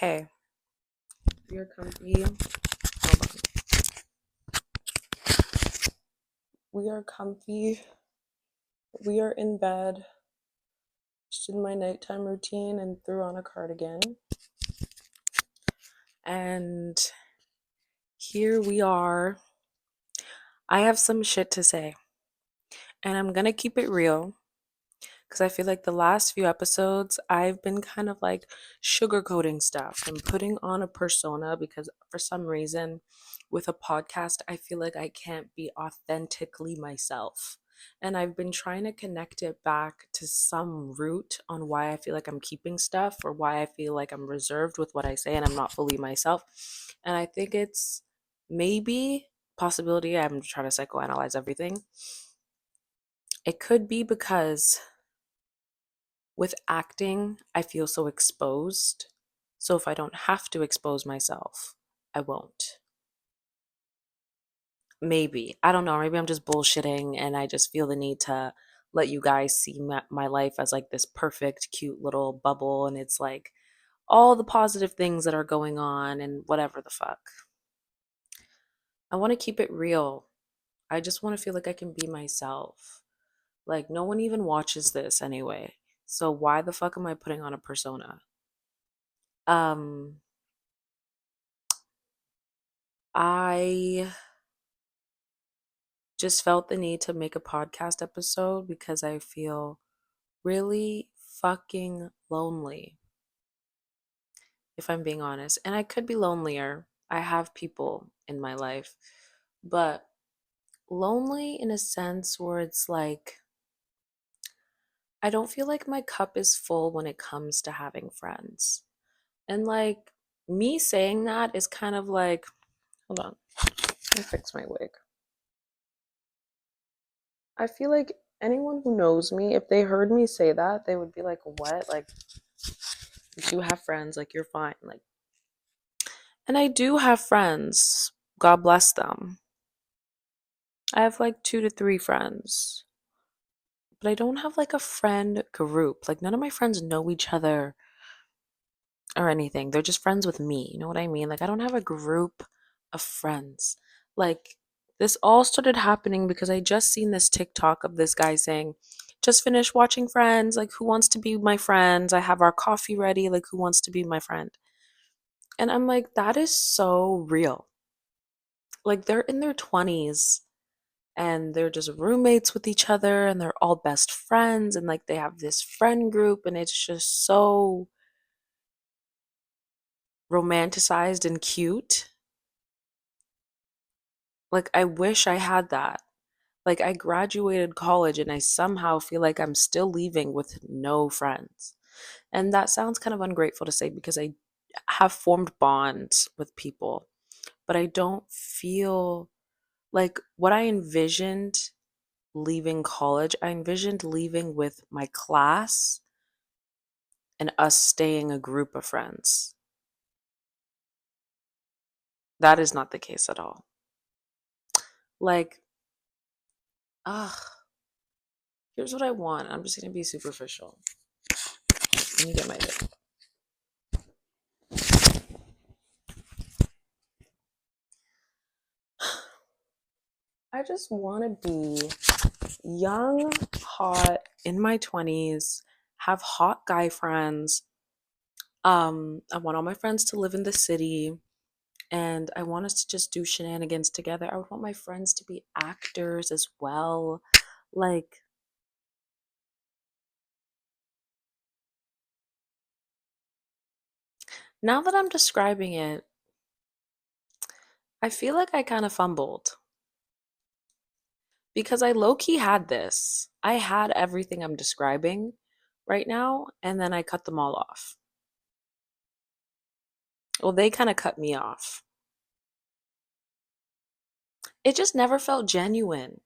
Okay, we are comfy. Hold on. We are comfy. We are in bed. Just did my nighttime routine and threw on a cardigan. And here we are. I have some shit to say. And I'm gonna keep it real. Because I feel like the last few episodes, I've been kind of like sugarcoating stuff and putting on a persona because for some reason, with a podcast, I feel like I can't be authentically myself. And I've been trying to connect it back to some root on why I feel like I'm keeping stuff or why I feel like I'm reserved with what I say and I'm not fully myself. And I think it's maybe possibility, I'm trying to psychoanalyze everything. It could be because with acting, I feel so exposed. So if I don't have to expose myself, I won't. Maybe. I don't know. Maybe I'm just bullshitting and I just feel the need to let you guys see my life as like this perfect, cute little bubble. And it's like all the positive things that are going on and whatever the fuck. I want to keep it real. I just want to feel like I can be myself. Like, no one even watches this anyway. So why the fuck am I putting on a persona? Um, I just felt the need to make a podcast episode because I feel really fucking lonely, if I'm being honest. And I could be lonelier. I have people in my life, but lonely in a sense where it's like, I don't feel like my cup is full when it comes to having friends. And like, me saying that is kind of like, hold on, let me fix my wig. I feel like anyone who knows me, if they heard me say that, they would be like, what? Like, you have friends, like, you're fine. Like, and I do have friends. God bless them. I have like 2 to 3 friends, but I don't have like a friend group. Like, none of my friends know each other or anything. They're just friends with me. You know what I mean? Like, I don't have a group of friends. Like, this all started happening because I just seen this TikTok of this guy saying, just finished watching Friends. Like, who wants to be my friends? I have our coffee ready. Like, who wants to be my friend? And I'm like, that is so real. Like, they're in their 20s and they're just roommates with each other and they're all best friends and like they have this friend group and it's just so romanticized and cute. Like, I wish I had that. Like, I graduated college and I somehow feel like I'm still leaving with no friends. And that sounds kind of ungrateful to say because I have formed bonds with people, but I don't feel like what I envisioned leaving college, I envisioned leaving with my class and us staying a group of friends. That is not the case at all. Like, ugh, here's what I want. I'm just gonna be superficial. Let me get my lip. I just want to be young, hot, in my 20s, have hot guy friends. I want all my friends to live in the city and I want us to just do shenanigans together. I would want my friends to be actors as well. Like, now that I'm describing it, I feel like I kind of fumbled because I low key had this. I had everything I'm describing right now, and then I cut them all off. Well, they kind of cut me off. It just never felt genuine.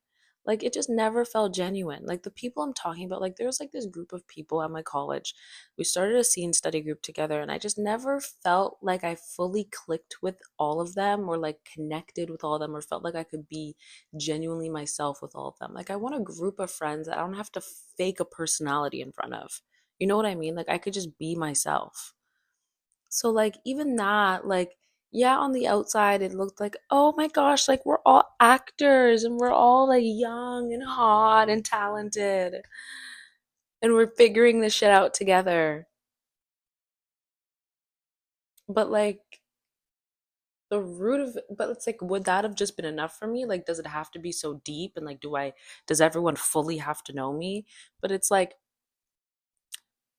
Like, it just never felt genuine. Like, the people I'm talking about, like, there was like this group of people at my college. We started a scene study group together, and I just never felt like I fully clicked with all of them or like connected with all of them or felt like I could be genuinely myself with all of them. Like, I want a group of friends that I don't have to fake a personality in front of. You know what I mean? Like, I could just be myself. So like even that, like yeah, on the outside it looked like, oh my gosh, like we're all actors and we're all like young and hot and talented and we're figuring this shit out together. But like the root of it, but it's like, would that have just been enough for me? Like, does it have to be so deep? And like, does everyone fully have to know me? But it's like,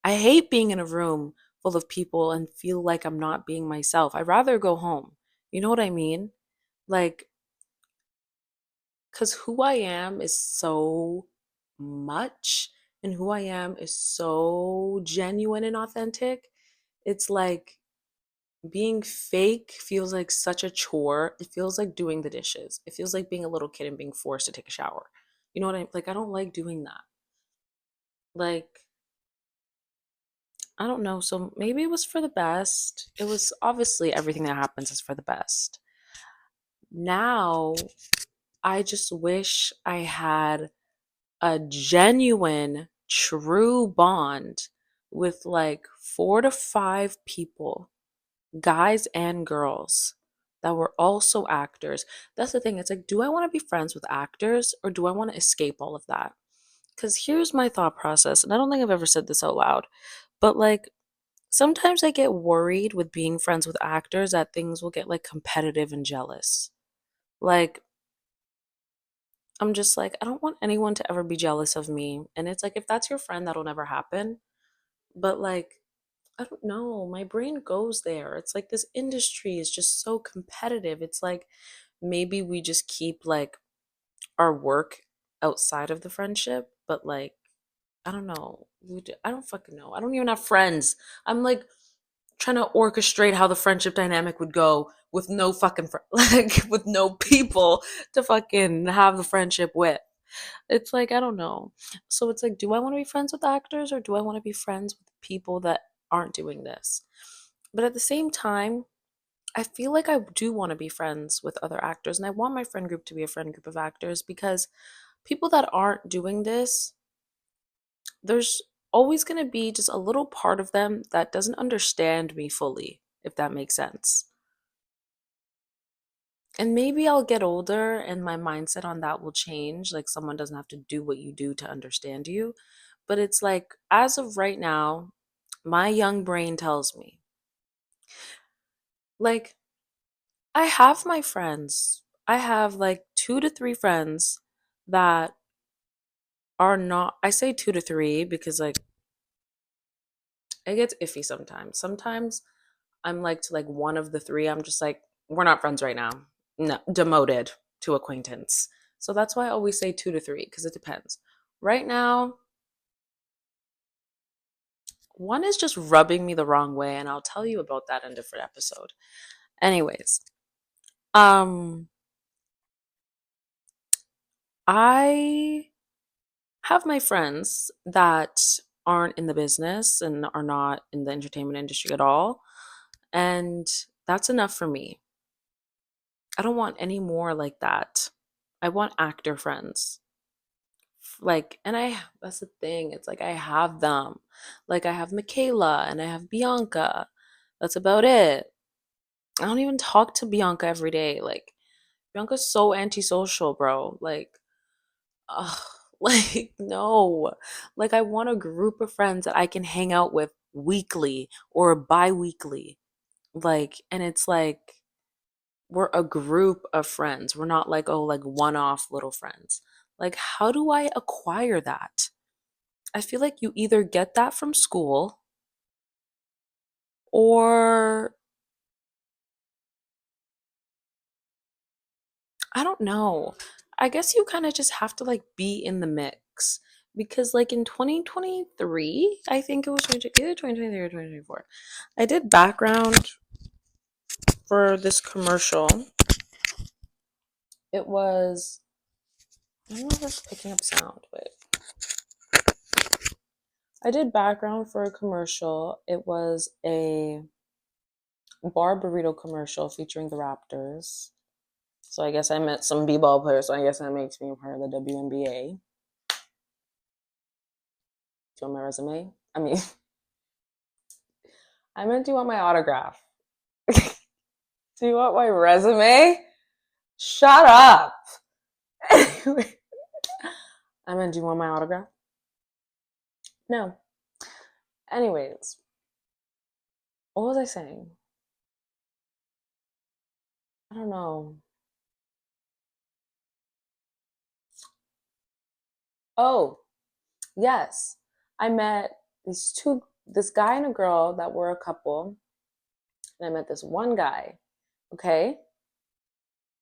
I hate being in a room full of people and feel like I'm not being myself. I'd rather go home. You know what I mean? Like, because who I am is so much, and who I am is so genuine and authentic. It's like being fake feels like such a chore. It feels like doing the dishes. It feels like being a little kid and being forced to take a shower. You know what I like? I don't like doing that. Like, I don't know. So maybe it was for the best. It was obviously everything that happens is for the best. Now, I just wish I had a genuine, true bond with like 4 to 5 people, guys and girls, that were also actors. That's the thing. It's like, do I want to be friends with actors or do I want to escape all of that? Because here's my thought process, and I don't think I've ever said this out loud, but like, sometimes I get worried with being friends with actors that things will get like competitive and jealous. Like, I'm just like, I don't want anyone to ever be jealous of me. And it's like, if that's your friend, that'll never happen. But like, I don't know. My brain goes there. It's like this industry is just so competitive. It's like maybe we just keep like our work outside of the friendship, but like, I don't know. I don't fucking know. I don't even have friends. I'm like trying to orchestrate how the friendship dynamic would go with no fucking like with no people to fucking have the friendship with. It's like, I don't know. So it's like, do I want to be friends with actors or do I want to be friends with people that aren't doing this? But at the same time, I feel like I do want to be friends with other actors and I want my friend group to be a friend group of actors because people that aren't doing this, there's always going to be just a little part of them that doesn't understand me fully, if that makes sense. And maybe I'll get older and my mindset on that will change. Like, someone doesn't have to do what you do to understand you. But it's like, as of right now, my young brain tells me, like, I have my friends. I have like 2 to 3 friends that are not, I say 2 to 3 because like it gets iffy sometimes. Sometimes I'm like to like one of the three, I'm just like, we're not friends right now. No, demoted to acquaintance. So that's why I always say 2 to 3 because it depends. Right now, one is just rubbing me the wrong way, and I'll tell you about that in a different episode. Anyways, um, I have my friends that aren't in the business and are not in the entertainment industry at all, and that's enough for me. I don't want any more like that. I want actor friends. Like, and that's the thing. It's like I have them. Like, I have Michaela and I have Bianca. That's about it. I don't even talk to Bianca every day. Like, Bianca's so antisocial, bro. Like, ugh, like, no. Like, I want a group of friends that I can hang out with weekly or bi weekly. Like, and it's like, we're a group of friends. We're not like, oh, like one off little friends. Like, how do I acquire that? I feel like you either get that from school or I don't know. I guess you kind of just have to like be in the mix because like in 2023, I think it was either 2023 or 2024. I did background for this commercial. It was I don't know if it's picking up sound, but I did background for a commercial. It was a bar burrito commercial featuring the Raptors. So I guess I met some b-ball players. So I guess that makes me a part of the WNBA. On my resume. I mean, I meant, do you want my autograph? Do you want my resume? Shut up. Anyway, I meant, do you want my autograph? No. Anyways, what was I saying? I don't know. Oh, yes. I met this guy and a girl that were a couple, and I met this one guy, okay?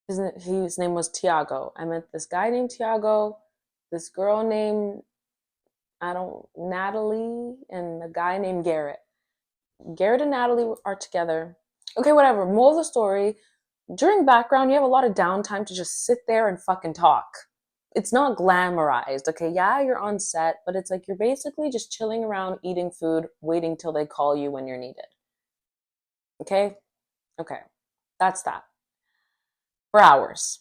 His name was Tiago. I met this guy named Tiago, this girl named, I don't, Natalie, and a guy named Garrett. Garrett and Natalie are together. Okay, whatever. Moral of the story, during background, you have a lot of downtime to just sit there and fucking talk. It's not glamorized, okay? Yeah, you're on set, but it's like you're basically just chilling around, eating food, waiting till they call you when you're needed. Okay? Okay. That's that. For hours.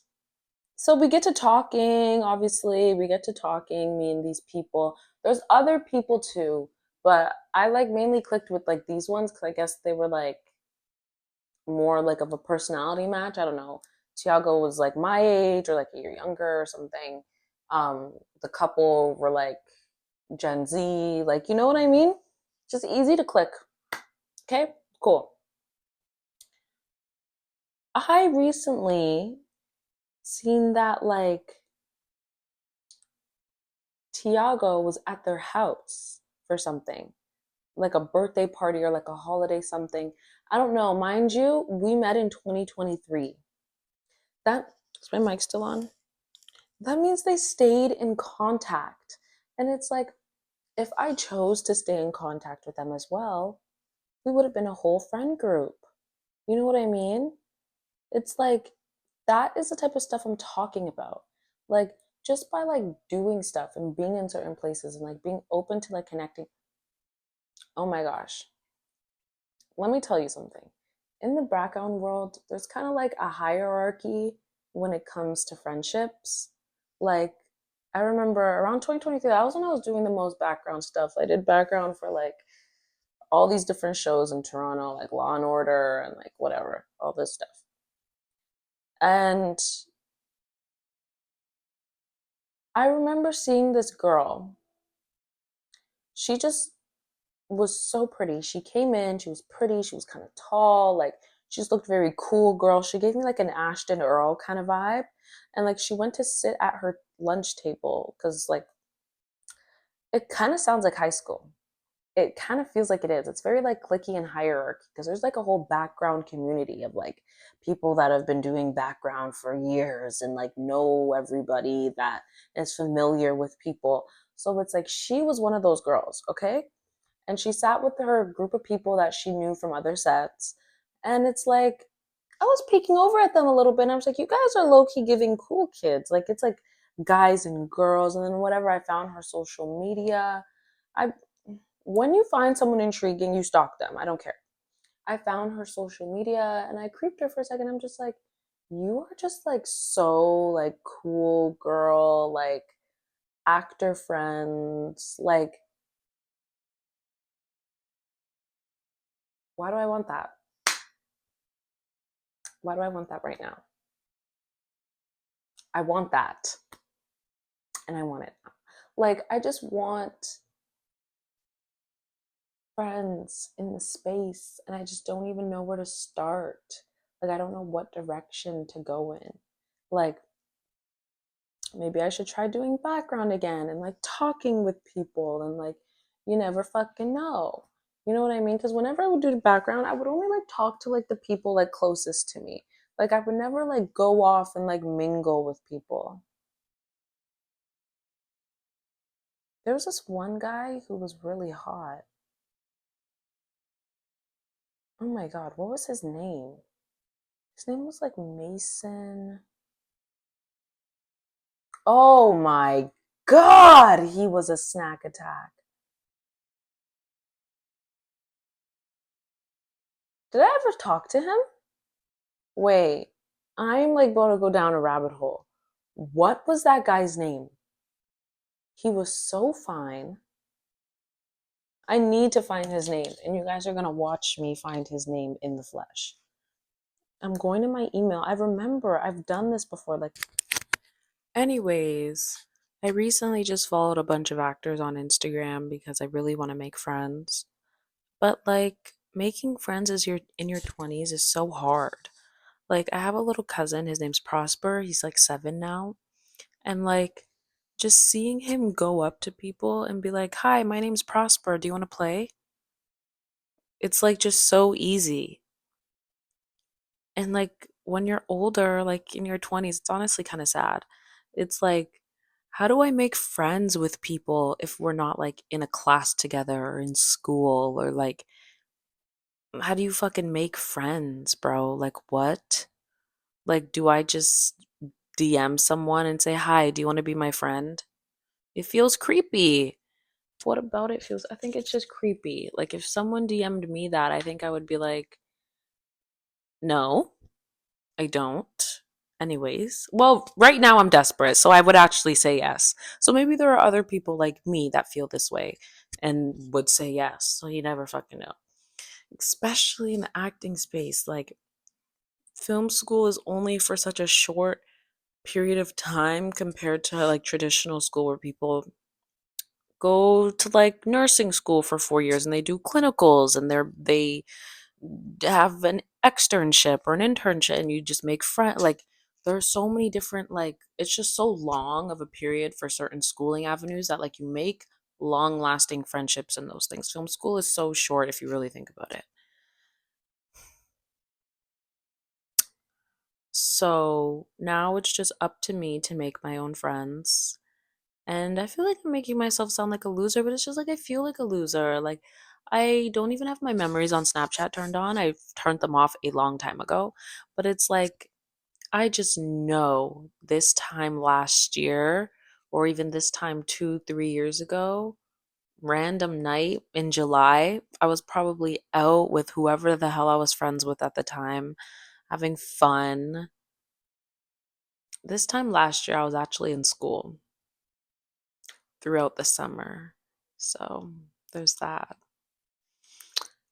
So we get to talking, obviously, we get to talking, me and these people. There's other people too, but I like mainly clicked with like these ones because I guess they were like more like of a personality match. I don't know. Tiago was like my age or like a year younger or something. The couple were like Gen Z, like you know what I mean? Just easy to click. Okay, cool. I recently seen that like Tiago was at their house for something, like a birthday party or like a holiday something. I don't know. Mind you, we met in 2023. That is my mic still on? That means they stayed in contact. And it's like, if I chose to stay in contact with them as well, we would have been a whole friend group. You know what I mean? It's like, that is the type of stuff I'm talking about. Like, just by like doing stuff and being in certain places and like being open to like connecting. Oh my gosh. Let me tell you something. In the background world, there's kind of like a hierarchy when it comes to friendships. Like, I remember around 2023, that was when I was doing the most background stuff. I did background for like all these different shows in Toronto, like Law and Order and like whatever, all this stuff. And I remember seeing this girl. She just was so pretty. She came in, she was pretty, she was kind of tall, like she just looked very cool girl. She gave me like an Ashton Earl kind of vibe. And like she went to sit at her lunch table because like it kind of sounds like high school. It kind of feels like it is. It's very like clicky and hierarchy because there's like a whole background community of like people that have been doing background for years and like know everybody that is familiar with people. So it's like she was one of those girls, okay? And she sat with her group of people that she knew from other sets. And it's like, I was peeking over at them a little bit. And I was like, you guys are low key giving cool kids. Like, it's like guys and girls. And then whatever, I found her social media. I, when you find someone intriguing, you stalk them. I don't care. I found her social media and I creeped her for a second. I'm just like, you are just like so like cool girl, like actor friends. Like, why do I want that? Why do I want that right now? I want that and I want it now. Like, I just want friends in the space and I just don't even know where to start. Like, I don't know what direction to go in. Like, maybe I should try doing background again and like talking with people and like, you never fucking know. You know what I mean? Because whenever I would do the background, I would only like talk to like the people like closest to me. Like, I would never like go off and like mingle with people. There was this one guy who was really hot. Oh my god, what was his name? His name was like Mason. Oh my god, he was a snack attack. Did I ever talk to him? Wait, I'm like about to go down a rabbit hole. What was that guy's name? He was so fine. I need to find his name, and you guys are gonna watch me find his name in the flesh. I'm going to my email. I remember I've done this before. Like, anyways, I recently just followed a bunch of actors on Instagram because I really want to make friends. But like, making friends as you're in your 20s is so hard. Like, I have a little cousin, his name's Prosper. He's like 7 now. And like, just seeing him go up to people and be like, "Hi, my name's Prosper. Do you want to play?" It's like just so easy. And like when you're older, like in your 20s, it's honestly kind of sad. It's like, how do I make friends with people if we're not like in a class together or in school, or like, how do you fucking make friends, bro? Like, what? Like, do I just DM someone and say, "Hi, do you want to be my friend?" It feels creepy. What about it feels, I think it's just creepy. Like, if someone DM'd me that, I think I would be like, "No, I don't." Anyways, well, right now I'm desperate, so I would actually say yes. So maybe there are other people like me that feel this way and would say yes. So you never fucking know. Especially in the acting space, like film school is only for such a short period of time compared to like traditional school where people go to like nursing school for 4 years and they do clinicals and they have an externship or an internship and you just make friends. Like, there are so many different, like, it's just so long of a period for certain schooling avenues that like you make long lasting friendships in those things. Film school is so short if you really think about it. So now it's just up to me to make my own friends. And I feel like I'm making myself sound like a loser, but it's just like I feel like a loser. Like, I don't even have my memories on Snapchat turned on. I've turned them off a long time ago. But it's like I just know this time last year, or even this time 2, 3 years ago, random night in July, I was probably out with whoever the hell I was friends with at the time, having fun. This time last year, I was actually in school throughout the summer. So there's that.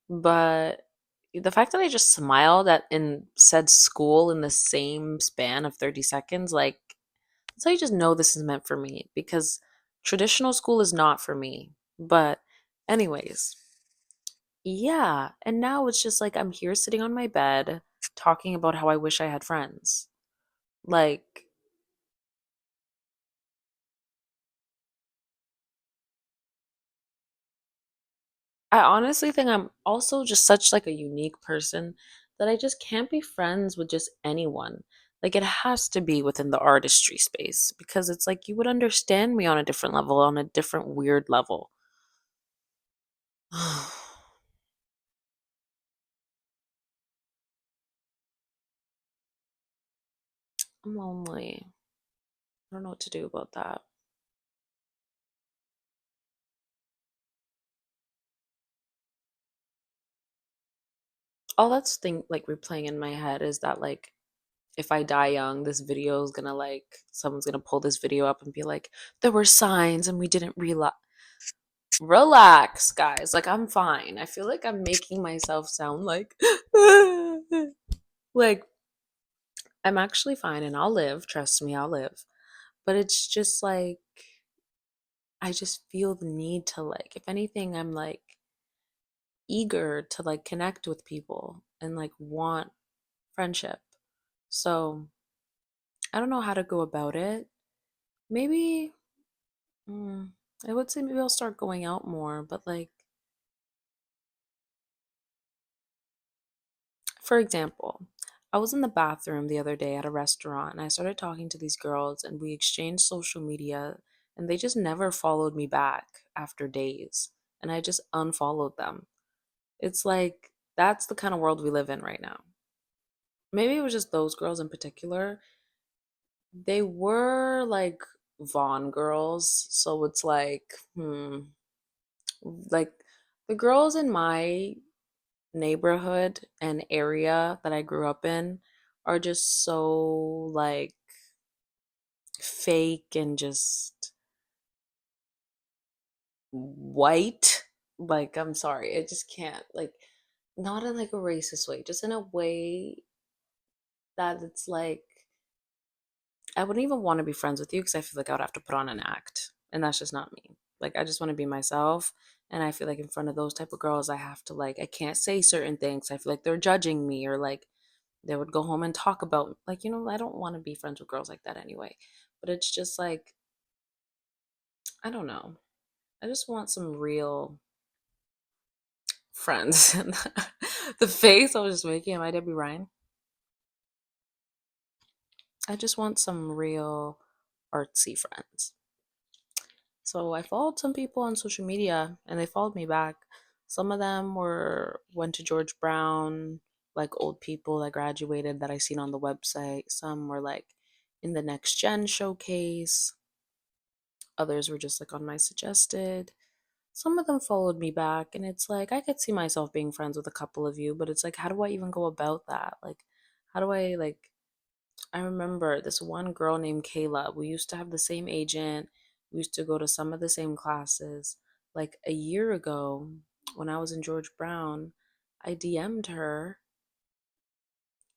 But the fact that I just smiled at and said school in the same span of 30 seconds, like, that's how you just know this is meant for me, because traditional school is not for me. But, anyways, yeah. And now it's just like I'm here sitting on my bed talking about how I wish I had friends. Like, I honestly think I'm also just such like a unique person that I just can't be friends with just anyone. Like, it has to be within the artistry space because it's like you would understand me on a different level, on a different weird level. I'm lonely. I don't know what to do about that. All that's thing like replaying in my head is that like if I die young, this video is gonna like someone's gonna pull this video up and be like, there were signs and we didn't realize. Relax, guys. Like, I'm fine. I feel like I'm making myself sound like like I'm actually fine and I'll live. Trust me, I'll live. But it's just like I just feel the need to like, if anything, I'm like eager to like connect with people and like want friendship. So I don't know how to go about it. Maybe I would say maybe I'll start going out more, but like, for example, I was in the bathroom the other day at a restaurant and I started talking to these girls and we exchanged social media and they just never followed me back after days and I just unfollowed them. It's like that's the kind of world we live in right now. Maybe it was just those girls in particular. They were like Vaughn girls, so it's like, like the girls in my neighborhood and area that I grew up in are just so like fake and just white. Like, I'm sorry, I just can't. Like, not in like a racist way, just in a way that it's like I wouldn't even want to be friends with you because I feel like I would have to put on an act, and that's just not me. Like, I just want to be myself, and I feel like in front of those type of girls, I have to like I can't say certain things. I feel like they're judging me, or like they would go home and talk about like I don't want to be friends with girls like that anyway. But it's just like I don't know. I just want some real friends. The face I was just making, am I Debbie Ryan? I just want some real artsy friends. So I followed some people on social media and they followed me back. Some of them went to George Brown, like old people that graduated that I seen on the website. Some were like in the next gen showcase. Others were just like on my suggested. Some of them followed me back and it's like I could see myself being friends with a couple of you, but it's like how do I even go about that? Like how do I like I remember this one girl named Kayla. We used to have the same agent. We used to go to some of the same classes. Like a year ago, when I was in George Brown, I DM'd her.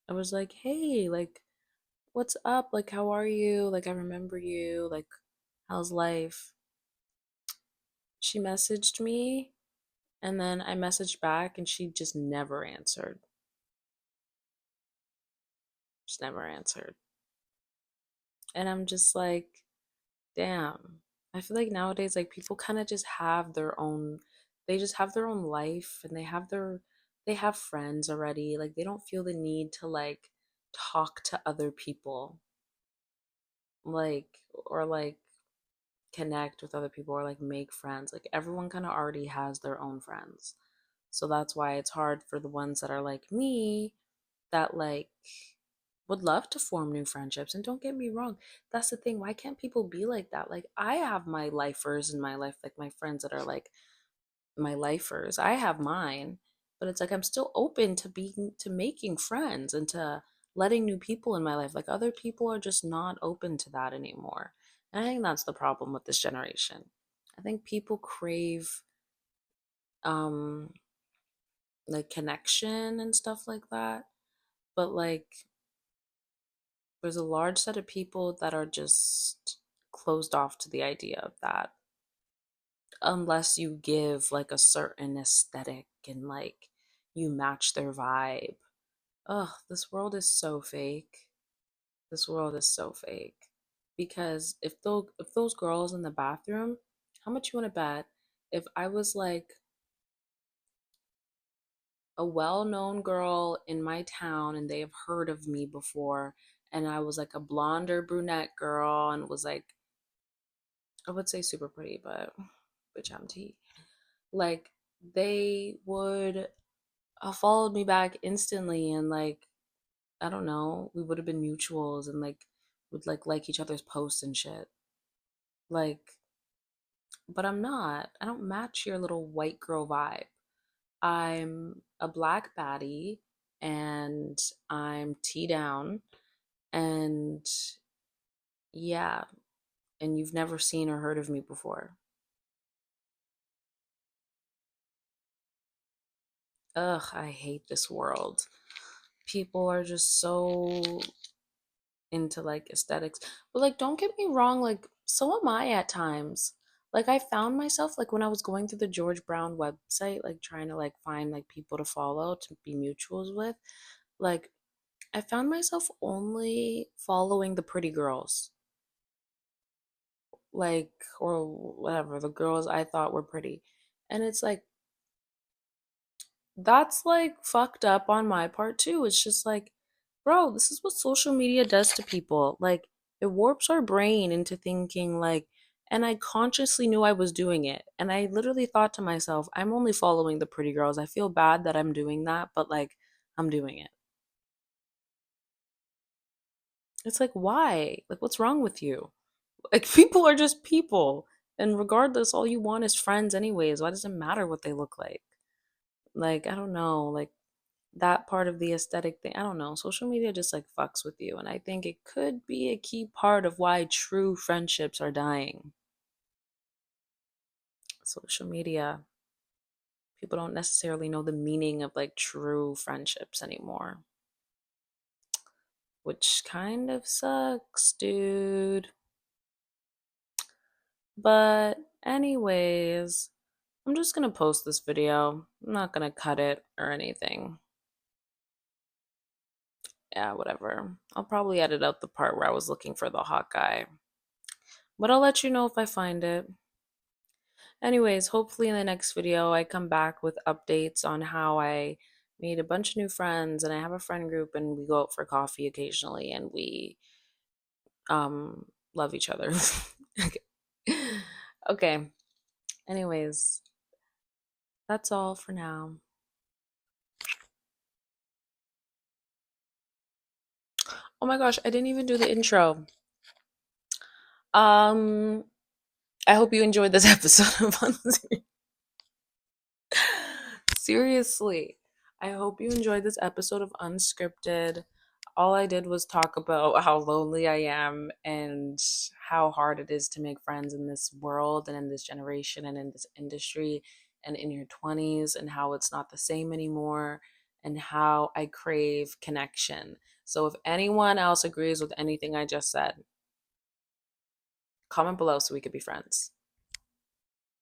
I was like, hey, like, what's up? Like, how are you? Like, I remember you. Like, how's life? She messaged me, and then I messaged back, and she just never answered. Just never answered. And I'm just like, damn. I feel like nowadays, like people kind of just have their own, they just have their own life and they have friends already. Like they don't feel the need to like talk to other people, like, or like connect with other people or like make friends. Like everyone kind of already has their own friends. So that's why it's hard for the ones that are like me that like would love to form new friendships. And don't get me wrong, that's the thing. Why can't people be like that? Like I have my lifers in my life, like my friends that are like my lifers. I have mine, but it's like I'm still open to being to making friends and to letting new people in my life. Like other people are just not open to that anymore. And I think that's the problem with this generation. I think people crave um like connection and stuff like that. But like there's a large set of people that are just closed off to the idea of that unless you give like a certain aesthetic and like you match their vibe. Ugh, this world is so fake. This world is so fake. Because if those girls in the bathroom, how much you want to bet if I was like a well-known girl in my town and they have heard of me before and I was like a blonde or brunette girl and was like I would say super pretty, but bitch, I'm T. Like they would have followed me back instantly, and like I don't know, we would have been mutuals and like would like each other's posts and shit. Like, but I'm not. I don't match your little white girl vibe. I'm a black baddie, and I'm T down, and yeah, and you've never seen or heard of me before. Ugh, I hate this world. People are just so into like aesthetics. But like don't get me wrong, like so am I at times. Like I found myself like when I was going through the George Brown website, like trying to like find like people to follow to be mutuals with, like I found myself only following the pretty girls. Like or whatever, the girls I thought were pretty. And it's like that's like fucked up on my part too. It's just like, bro, this is what social media does to people. Like, it warps our brain into thinking, like, and I consciously knew I was doing it. And I literally thought to myself, I'm only following the pretty girls. I feel bad that I'm doing that, but like, I'm doing it. It's like, why? Like, what's wrong with you? Like, people are just people. And regardless, all you want is friends, anyways. Why does it matter what they look like? Like, I don't know. Like, that part of the aesthetic thing. I don't know. Social media just like fucks with you. And I think it could be a key part of why true friendships are dying. Social media. People don't necessarily know the meaning of like true friendships anymore, which kind of sucks, dude. But, anyways, I'm just gonna post this video. I'm not gonna cut it or anything. Yeah, whatever. I'll probably edit out the part where I was looking for the hot guy. But I'll let you know if I find it. Anyways, hopefully in the next video I come back with updates on how I made a bunch of new friends and I have a friend group and we go out for coffee occasionally and we love each other. Okay. Okay. Anyways, that's all for now. Oh my gosh, I didn't even do the intro. Um, I hope you enjoyed this episode of Seriously, I hope you enjoyed this episode of Unscripted. All I did was talk about how lonely I am and how hard it is to make friends in this world and in this generation and in this industry and in your 20s, and how it's not the same anymore, and how I crave connection. So if anyone else agrees with anything I just said, comment below so we could be friends.